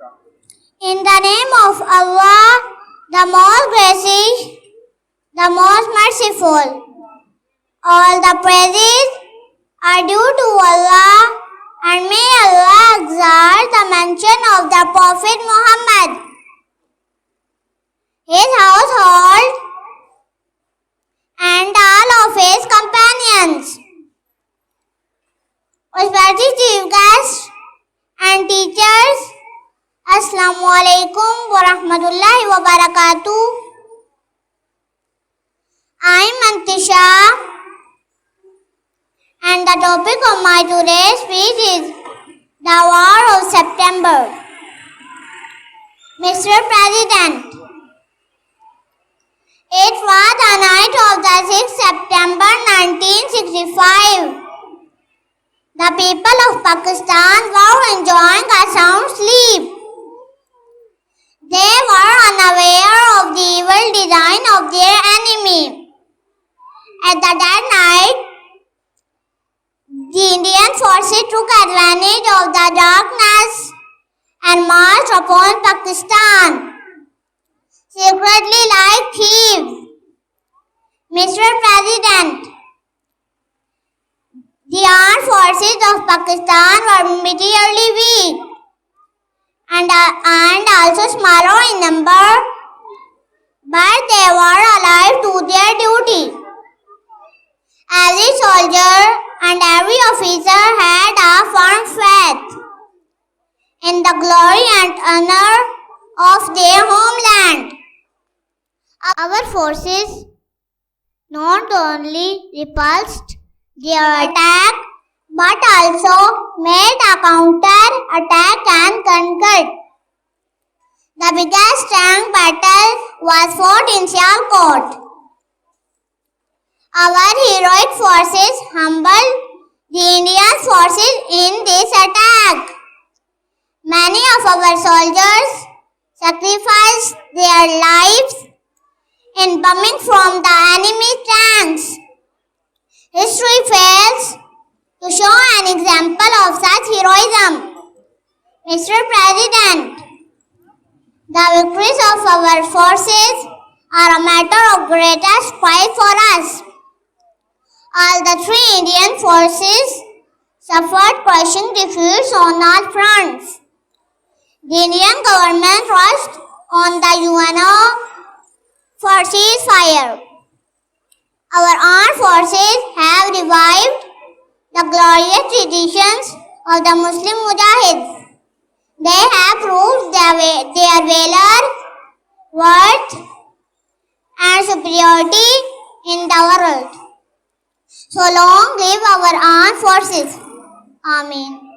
In the name of Allah, the most gracious, the most merciful. All the praises are due to Allah, and may Allah exalt the mention of the Prophet Muhammad, his household, and all of his companions. Respected chief guests and teachers, Assalamu alaikum wa rahmatullahi wa barakatuh. I am Antisha, and the topic of my today's speech is the War of September. Mr. President, it was the night of the 6th September 1965. The people of Pakistan were enjoying a sound sleep. They were unaware of the evil design of their enemy. At that night, the Indian forces took advantage of the darkness and marched upon Pakistan, secretly like thieves. Mr. President, the armed forces of Pakistan were materially weak and also smaller in number, but they were alive to their duty. Every soldier and every officer had a firm faith in the glory and honor of their homeland. Our forces not only repulsed their attack but also made a counter-attack and conquered. The biggest tank battle was fought in Sialkot. Our heroic forces humbled the Indian forces in this attack. Many of our soldiers sacrificed their lives in bombing from the enemy tanks. History fails to show an example of such heroism. Mr. President, the victories of our forces are a matter of greatest pride for us. All the three Indian forces suffered crushing defeats on all fronts. The Indian government rushed on the UNO for ceasefire. Our armed forces have revived the glorious traditions of the Muslim Mujahids. They have proved their valor, worth, and superiority in the world. So long live our armed forces. Amen.